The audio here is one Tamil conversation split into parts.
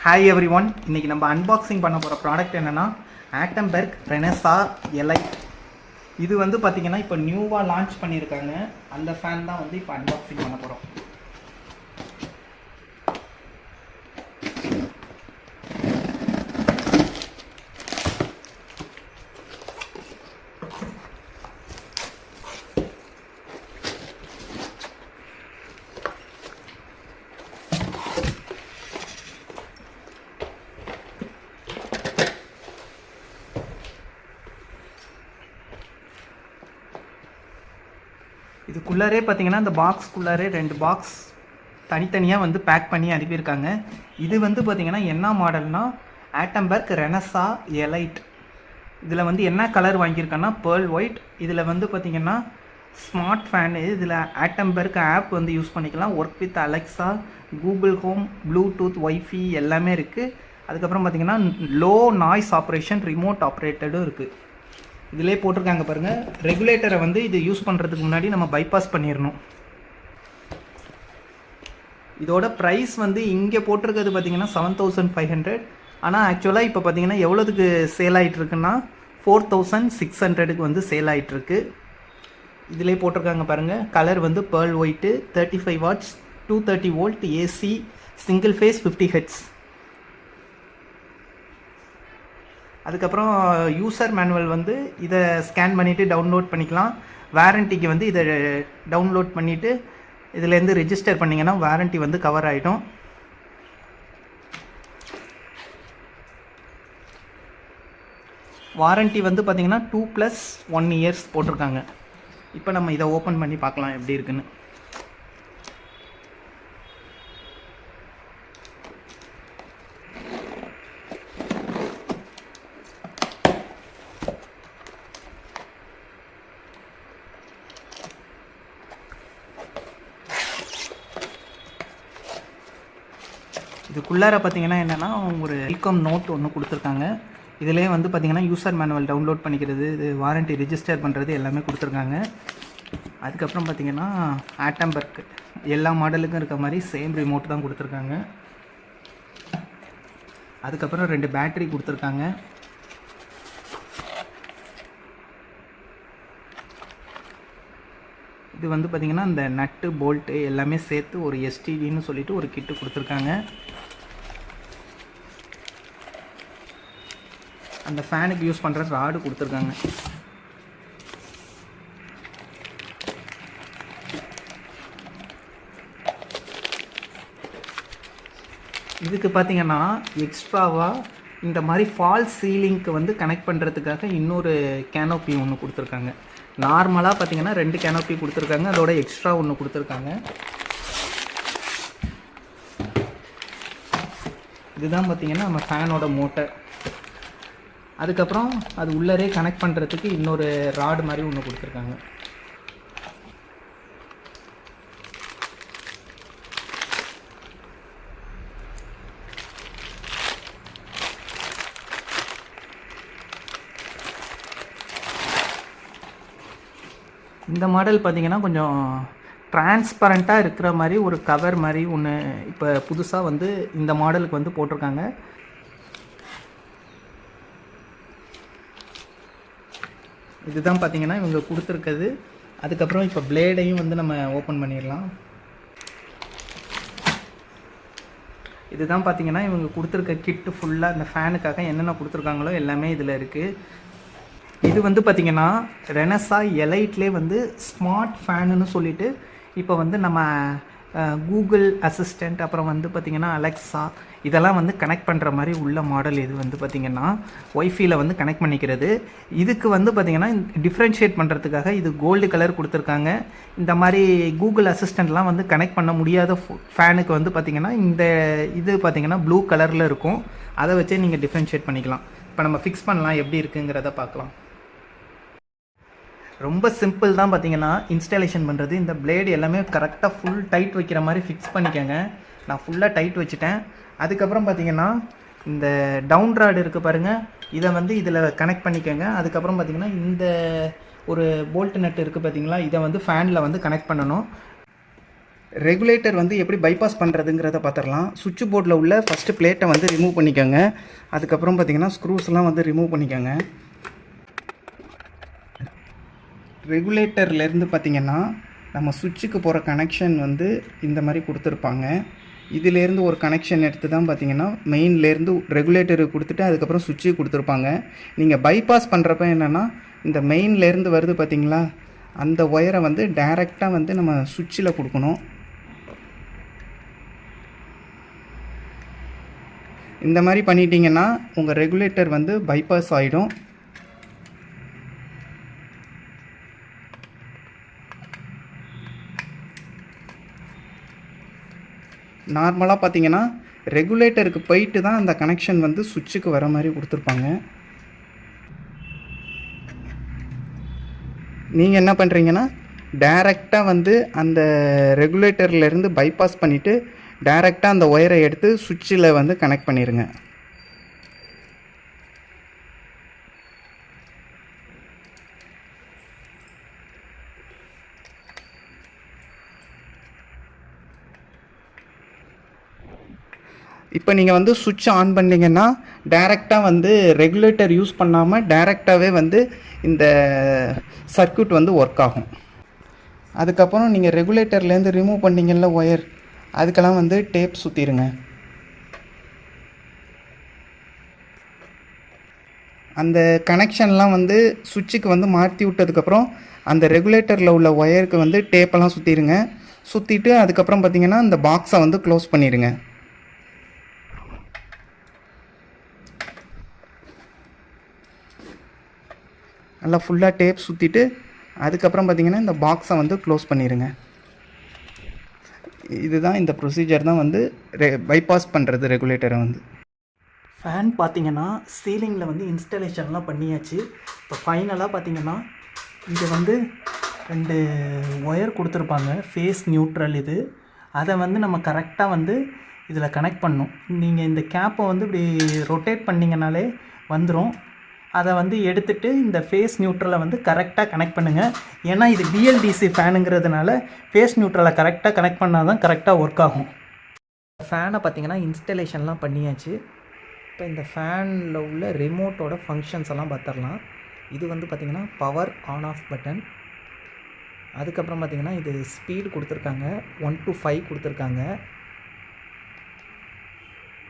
Hi every one. இன்றைக்கி நம்ம அன்பாக்சிங் பண்ண போகிற ப்ராடக்ட் என்னென்னா ஆட்டம்பெர்க் ரெனெசா எலைட். இது வந்து பார்த்திங்கன்னா இப்போ நியூவாக லான்ச் பண்ணியிருக்காங்க. அந்த ஃபேன் தான் வந்து இப்போ அன்பாக்சிங் பண்ண போகிறோம். இதுக்குள்ளாரே பார்த்தீங்கன்னா இந்த பாக்ஸ்க்குள்ளாரே 2 பாக்ஸ் தனித்தனியாக வந்து பேக் பண்ணி அனுப்பியிருக்காங்க. இது வந்து பார்த்திங்கன்னா என்ன மாடல்னா ஆட்டம்பெர்க் ரெனெசா எலைட். இதில் வந்து என்ன கலர் வாங்கியிருக்கேன்னா பேர்ல் ஒயிட். இதில் வந்து பார்த்திங்கன்னா ஸ்மார்ட் ஃபேனு. இதில் ஆட்டம்பெர்க் ஆப் வந்து யூஸ் பண்ணிக்கலாம். Work with Alexa, Google home, Bluetooth, wifi எல்லாமே இருக்குது. அதுக்கப்புறம் பார்த்திங்கன்னா லோ நாய்ஸ் ஆப்ரேஷன், ரிமோட் ஆப்ரேட்டடும் இருக்குது. இதிலே போட்டிருக்காங்க பாருங்கள். ரெகுலேட்டரை வந்து இது யூஸ் பண்ணுறதுக்கு முன்னாடி நம்ம பைபாஸ் பண்ணிடணும். இதோட ப்ரைஸ் வந்து இங்கே போட்டிருக்கிறது பார்த்திங்கன்னா 7500. ஆனால் ஆக்சுவலாக இப்போ பார்த்திங்கன்னா எவ்வளோதுக்கு சேல் ஆகிட்டுருக்குன்னா 4600க்கு வந்து சேல் ஆகிட்டுருக்கு. இதிலே போட்டிருக்காங்க பாருங்கள். கலர் வந்து pearl white, 35 watts, 230 volt AC, single phase, 50 hertz. அதுக்கப்புறம் யூசர் மேனுவல் வந்து இதை ஸ்கேன் பண்ணிவிட்டு டவுன்லோட் பண்ணிக்கலாம். வாரண்டிக்கு வந்து இதை டவுன்லோட் பண்ணிவிட்டு இதிலேருந்து ரெஜிஸ்டர் பண்ணிங்கன்னா வாரண்ட்டி வந்து கவர் ஆகிடும். வாரண்ட்டி வந்து பார்த்திங்கன்னா 2+1 இயர்ஸ் போட்டிருக்காங்க. இப்போ நம்ம இதை ஓப்பன் பண்ணி பார்க்கலாம் எப்படி இருக்குன்னு. இதுக்குள்ளார பார்த்தீங்கன்னா என்னென்னா ஒரு வெல்கம் நோட் ஒன்று கொடுத்துருக்காங்க. இதிலே வந்து பார்த்திங்கன்னா யூசர் மேனுவல் டவுன்லோட் பண்ணிக்கிறது, இது வாரண்ட்டி ரெஜிஸ்டர் பண்ணுறது எல்லாமே கொடுத்துருக்காங்க. அதுக்கப்புறம் பார்த்திங்கன்னா ஆட்டம்பெர்க் எல்லா மாடலுக்கும் இருக்க மாதிரி சேம் ரிமோட் தான் கொடுத்துருக்காங்க. அதுக்கப்புறம் 2 பேட்டரி கொடுத்துருக்காங்க. இது வந்து பார்த்திங்கன்னா இந்த நட்டு போல்ட்டு எல்லாமே சேர்த்து ஒரு எஸ்டிடின்னு சொல்லிட்டு ஒரு கிட்டு கொடுத்துருக்காங்க. அந்த ஃபேனுக்கு யூஸ் பண்ணுற ராடு கொடுத்துருக்காங்க. இதுக்கு பார்த்திங்கன்னா எக்ஸ்ட்ராவாக இந்த மாதிரி ஃபால் சீலிங்க்கு வந்து கனெக்ட் பண்ணுறதுக்காக இன்னொரு கேனோப்பி ஒன்று கொடுத்துருக்காங்க. நார்மலாக பார்த்திங்கன்னா 2 கேனோப்பி கொடுத்துருக்காங்க. அதோட எக்ஸ்ட்ரா ஒன்று கொடுத்துருக்காங்க. இதுதான் பார்த்திங்கன்னா நம்ம ஃபேனோட மோட்டர். அதுக்கப்புறம் அது உள்ளரே கனெக்ட் பண்ணுறதுக்கு இன்னொரு ராடு மாதிரி ஒன்று கொடுத்துருக்காங்க. இந்த மாடல் பார்த்திங்கன்னா கொஞ்சம் டிரான்ஸ்பரண்ட்டாக இருக்கிற மாதிரி ஒரு கவர் மாதிரி ஒன்று இப்போ புதுசாக வந்து இந்த மாடலுக்கு வந்து போட்டிருக்காங்க. இதுதான் பார்த்திங்கன்னா இவங்க கொடுத்துருக்குது. அதுக்கப்புறம் இப்போ பிளேடையும் வந்து நம்ம ஓப்பன் பண்ணிடலாம். இதுதான் பார்த்திங்கன்னா இவங்க கொடுத்துருக்க கிட்டு ஃபுல்லாக இந்த ஃபேனுக்காக என்னென்ன கொடுத்துருக்காங்களோ எல்லாமே இதில் இருக்குது. இது வந்து பார்த்திங்கன்னா ரெனெசா எலைட்லே வந்து ஸ்மார்ட் ஃபேனுன்னு சொல்லிட்டு இப்போ வந்து நம்ம கூகுள் அசிஸ்டண்ட், அப்புறம் வந்து பார்த்திங்கன்னா அலெக்ஸா இதெல்லாம் வந்து கனெக்ட் பண்ணுற மாதிரி உள்ள மாடல். இது வந்து பார்த்திங்கன்னா ஒய்ஃபைல வந்து கனெக்ட் பண்ணிக்கிறது. இதுக்கு வந்து பார்த்திங்கன்னா டிஃப்ரென்ஷியேட் பண்ணுறதுக்காக இது கோல்டு கலர் கொடுத்துருக்காங்க. இந்த மாதிரி கூகுள் அசிஸ்டண்ட்லாம் வந்து கனெக்ட் பண்ண முடியாத ஃபேனுக்கு வந்து பார்த்திங்கன்னா இந்த இது பார்த்திங்கன்னா ப்ளூ கலரில் இருக்கும். அதை வச்சே நீங்கள் டிஃப்ரென்ஷியேட் பண்ணிக்கலாம். இப்போ நம்ம ஃபிக்ஸ் பண்ணலாம் எப்படி இருக்குங்கிறத பார்க்கலாம். ரொம்ப சிம்பிள் தான் பார்த்திங்கன்னா இன்ஸ்டாலேஷன் பண்ணுறது. இந்த பிளேடு எல்லாமே கரெக்டாக ஃபுல் டைட் வைக்கிற மாதிரி ஃபிக்ஸ் பண்ணிக்கோங்க. நான் ஃபுல்லாக டைட் வச்சுட்டேன். அதுக்கப்புறம் பார்த்திங்கன்னா இந்த டவுன் ராடு இருக்குது பாருங்கள், இதை வந்து இதில் கனெக்ட் பண்ணிக்கோங்க. அதுக்கப்புறம் பார்த்திங்கன்னா இந்த ஒரு போல்ட் நட்டு இருக்குது பார்த்திங்களா, இதை வந்து ஃபேனில் வந்து கனெக்ட் பண்ணணும். ரெகுலேட்டர் வந்து எப்படி பைபாஸ் பண்ணுறதுங்கிறத பார்த்துடலாம். சுவிட்ச் போர்டில் உள்ள ஃபஸ்ட்டு பிளேட்டை வந்து ரிமூவ் பண்ணிக்கோங்க. அதுக்கப்புறம் பார்த்திங்கன்னா ஸ்க்ரூஸ்லாம் வந்து ரிமூவ் பண்ணிக்கோங்க. ரெகுலேட்டர்லேருந்து பார்த்திங்கன்னா நம்ம சுவிட்சுக்கு போகிற கனெக்ஷன் வந்து இந்த மாதிரி கொடுத்துருப்பாங்க. இதிலேருந்து ஒரு கனெக்ஷன் எடுத்து தான் பார்த்திங்கன்னா மெயின்லேருந்து ரெகுலேட்டருக்கு கொடுத்துட்டு அதுக்கப்புறம் சுவிட்சுக்கு கொடுத்துருப்பாங்க. நீங்கள் பைபாஸ் பண்ணுறப்ப என்னென்னா இந்த மெயின்லேருந்து வருது பார்த்திங்களா, அந்த ஒயரை வந்து டைரெக்டாக வந்து நம்ம சுவிட்சில் கொடுக்கணும். இந்த மாதிரி பண்ணிட்டீங்கன்னா உங்கள் ரெகுலேட்டர் வந்து பைபாஸ் ஆகிடும். நார்மலாக பார்த்தீங்கன்னா ரெகுலேட்டருக்கு போயிட்டு தான் அந்த கனெக்ஷன் வந்து சுவிட்சுக்கு வர மாதிரி கொடுத்துருப்பாங்க. நீங்கள் என்ன பண்ணுறீங்கன்னா டைரெக்டாக வந்து அந்த ரெகுலேட்டர்லேருந்து பைபாஸ் பண்ணிவிட்டு டைரெக்டாக அந்த ஒயரை எடுத்து சுவிட்சில் வந்து கனெக்ட் பண்ணிடுங்க. இப்போ நீங்கள் வந்து சுவிட்ச் ஆன் பண்ணிங்கன்னா டைரெக்டாக வந்து ரெகுலேட்டர் யூஸ் பண்ணாமல் டைரெக்டாகவே வந்து இந்த சர்க்யூட் வந்து ஒர்க் ஆகும். அதுக்கப்புறம் நீங்கள் ரெகுலேட்டர்லேருந்து ரிமூவ் பண்ணிங்கல்ல ஒயர், அதுக்கெல்லாம் வந்து டேப் சுற்றிடுங்க. அந்த கனெக்ஷன்லாம் வந்து சுவிட்சுக்கு வந்து மாற்றி விட்டதுக்கப்புறம் அந்த ரெகுலேட்டரில் உள்ள ஒயருக்கு வந்து டேப்பெல்லாம் சுற்றிடுங்க. சுற்றிட்டு அதுக்கப்புறம் பார்த்திங்கன்னா அந்த பாக்ஸை வந்து க்ளோஸ் பண்ணிடுங்க. நல்லா ஃபுல்லாக டேப் சுற்றிட்டு அதுக்கப்புறம் பார்த்திங்கன்னா இந்த பாக்ஸை வந்து க்ளோஸ் பண்ணிடுங்க. இதுதான் இந்த ப்ரொசீஜர் தான் வந்து பைபாஸ் பண்ணுறது ரெகுலேட்டரை வந்து. ஃபேன் பார்த்திங்கன்னா சீலிங்கில் வந்து இன்ஸ்டாலேஷன்லாம் பண்ணியாச்சு. இப்போ ஃபைனலாக பார்த்திங்கன்னா இது வந்து 2 ஒயர் கொடுத்துருப்பாங்க, ஃபேஸ் நியூட்ரல். இது அதை வந்து நம்ம கரெக்டாக வந்து இதில் கனெக்ட் பண்ணணும். நீங்கள் இந்த கேப்பை வந்து இப்படி ரொட்டேட் பண்ணிங்கனாலே வந்துடும். அதை வந்து எடுத்துகிட்டு இந்த ஃபேஸ் நியூட்ரலை வந்து கரெக்டாக கனெக்ட் பண்ணுங்கள். ஏன்னா இது பிஎல்டிசி ஃபேனுங்கிறதுனால ஃபேஸ் நியூட்ரலை கரெக்டாக கனெக்ட் பண்ணால் தான் கரெக்டாக ஒர்க் ஆகும். ஃபேனை பார்த்திங்கன்னா இன்ஸ்டலேஷன்லாம் பண்ணியாச்சு. இப்போ இந்த ஃபேனில் உள்ள ரிமோட்டோட ஃபங்க்ஷன்ஸ் எல்லாம் பார்த்துடலாம். இது வந்து பார்த்திங்கன்னா பவர் ஆன் ஆஃப் பட்டன். அதுக்கப்புறம் பார்த்திங்கன்னா இது ஸ்பீடு கொடுத்துருக்காங்க, 1 to 5 கொடுத்துருக்காங்க.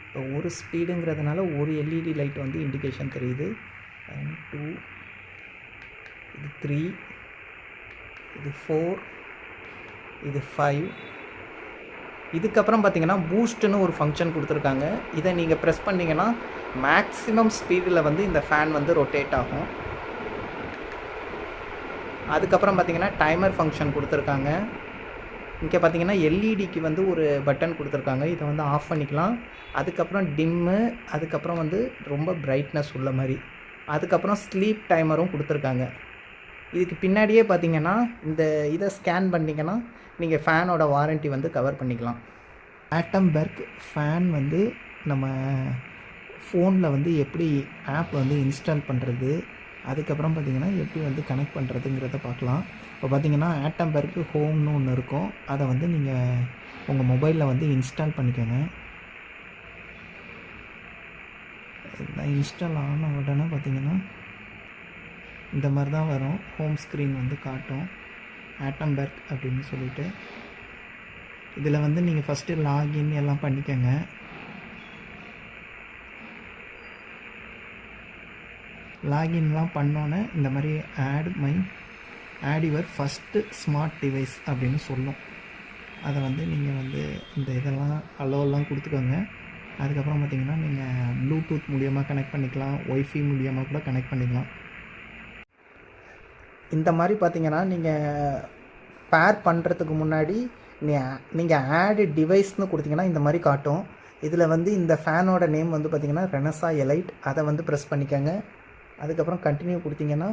இப்போ ஒரு ஸ்பீடுங்கிறதுனால ஒரு எல்இடி லைட் வந்து இண்டிகேஷன் தெரியுது. 2, இது 3, இது 4, இது 5. இதுக்கப்புறம் பார்த்திங்கன்னா பூஸ்ட்டுன்னு ஒரு ஃபங்க்ஷன் கொடுத்துருக்காங்க. இதை நீங்கள் ப்ரெஸ் பண்ணிங்கன்னா மேக்ஸிமம் ஸ்பீடில் வந்து இந்த ஃபேன் வந்து ரொட்டேட் ஆகும். அதுக்கப்புறம் பார்த்திங்கன்னா டைமர் ஃபங்க்ஷன் கொடுத்துருக்காங்க. இங்கே பார்த்திங்கன்னா எல்இடிக்கு வந்து ஒரு பட்டன் கொடுத்துருக்காங்க, இதை வந்து ஆஃப் பண்ணிக்கலாம். அதுக்கப்புறம் டிம்மு, அதுக்கப்புறம் வந்து ரொம்ப பிரைட்னஸ் உள்ள மாதிரி, அதுக்கப்புறம் ஸ்லீப் டைமரும் கொடுத்துருக்காங்க. இதுக்கு பின்னாடியே பார்த்திங்கன்னா இந்த இதை ஸ்கேன் பண்ணிங்கன்னா நீங்கள் ஃபேனோட வாரண்ட்டி வந்து கவர் பண்ணிக்கலாம். ஆட்டம்பெர்க் ஃபேன் வந்து நம்ம ஃபோனில் வந்து எப்படி ஆப் வந்து இன்ஸ்டால் பண்ணுறது, அதுக்கப்புறம் பார்த்திங்கன்னா எப்படி வந்து கனெக்ட் பண்ணுறதுங்கிறத பார்க்கலாம். இப்போ பார்த்திங்கன்னா ஆட்டம்பெர்க் ஹோம்னு ஒன்று இருக்கும், அதை வந்து நீங்கள் உங்கள் மொபைலில் வந்து இன்ஸ்டால் பண்ணிக்கோங்க. இன்ஸ்டால் ஆன உடனே பார்த்திங்கன்னா இந்த மாதிரி தான் வரும், ஹோம் ஸ்க்ரீன் வந்து காட்டும் ஆட்டம்பெர்க் அப்படின்னு சொல்லிட்டு. இதில் வந்து நீங்கள் ஃபஸ்ட்டு லாகின் எல்லாம் பண்ணிக்கோங்க. லாகின்லாம் பண்ணோன்னே இந்த மாதிரி add your first smart device அப்படின்னு சொல்லும். அதை வந்து நீங்கள் வந்து இந்த இதெல்லாம் அலோவெல்லாம் கொடுத்துக்கோங்க. அதுக்கப்புறம் பார்த்திங்கன்னா நீங்கள் ப்ளூடூத் மூலியமாக கனெக்ட் பண்ணிக்கலாம், ஒய்ஃபை மூலியமாக கூட கனெக்ட் பண்ணிக்கலாம். இந்த மாதிரி பார்த்திங்கன்னா நீங்கள் பேர் பண்ணுறதுக்கு முன்னாடி நீங்கள் ஆட் டிவைஸ்னு கொடுத்தீங்கன்னா இந்த மாதிரி காட்டும். இதில் வந்து இந்த ஃபேனோட நேம் வந்து பார்த்திங்கன்னா ரெனசா எலைட், அதை வந்து ப்ரெஸ் பண்ணிக்கோங்க. அதுக்கப்புறம் கண்டினியூ கொடுத்தீங்கன்னா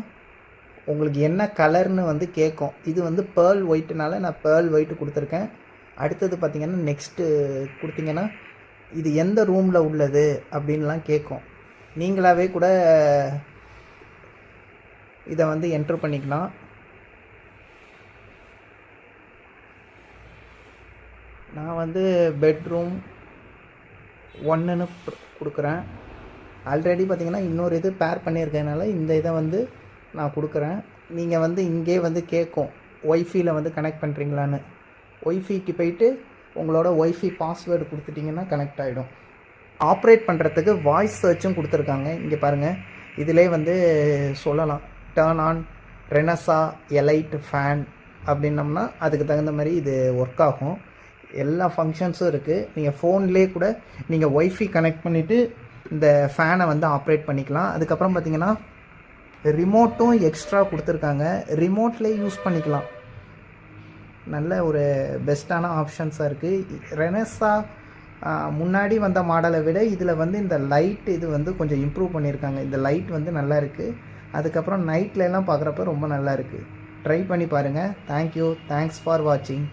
உங்களுக்கு என்ன கலர்னு வந்து கேட்கும். இது வந்து பேர்ல் ஒயிட்னால நான் பேர்ல் ஒயிட்டு கொடுத்துருக்கேன். அடுத்தது பார்த்திங்கன்னா நெக்ஸ்ட்டு கொடுத்திங்கன்னா இது எந்த ரூமில் உள்ளது அப்படின்லாம் கேட்கும். நீங்களாகவே கூட இதை வந்து என்ட்ரு பண்ணிக்கலாம். நான் வந்து பெட்ரூம் 1ன்னு கொடுக்குறேன். ஆல்ரெடி பார்த்திங்கன்னா இன்னொரு இது பேர் பண்ணியிருக்கனால இந்த இதை வந்து நான் கொடுக்குறேன். நீங்கள் வந்து இங்கே வந்து கேட்கும் ஒய்ஃபையில் வந்து கனெக்ட் பண்ணுறீங்களான்னு. ஒய்ஃபைக்கு போயிட்டு உங்களோட ஒய்ஃபை பாஸ்வேர்டு கொடுத்துட்டிங்கன்னா கனெக்ட் ஆகிடும். ஆப்ரேட் பண்ணுறதுக்கு வாய்ஸ் சர்ச்சும் கொடுத்துருக்காங்க. இங்கே பாருங்கள், இதிலே வந்து சொல்லலாம் டர்ன் ஆன் ரெனசா எலைட் ஃபேன் அப்படின்னம்னா அதுக்கு தகுந்த மாதிரி இது ஒர்க் ஆகும். எல்லா ஃபங்க்ஷன்ஸும் இருக்குது. நீங்கள் ஃபோன்லேயே கூட நீங்கள் ஒய்ஃபை கனெக்ட் பண்ணிவிட்டு இந்த ஃபேனை வந்து ஆப்ரேட் பண்ணிக்கலாம். அதுக்கப்புறம் பார்த்திங்கன்னா ரிமோட்டும் எக்ஸ்ட்ரா கொடுத்துருக்காங்க. ரிமோட்லேயே யூஸ் பண்ணிக்கலாம். நல்ல ஒரு பெஸ்ட்டான ஆப்ஷன்ஸாக இருக்குது. ரெனசா முன்னாடி வந்த மாடலை விட இதில் வந்து இந்த லைட் இது வந்து கொஞ்சம் இம்ப்ரூவ் பண்ணியிருக்காங்க. இந்த லைட் வந்து நல்லா இருக்குது. அதுக்கப்புறம் நைட்லலாம் பார்க்குறப்ப ரொம்ப நல்லா இருக்குது. ட்ரை பண்ணி பாருங்கள். தேங்க்யூ. தேங்க்ஸ் ஃபார் வாட்சிங்.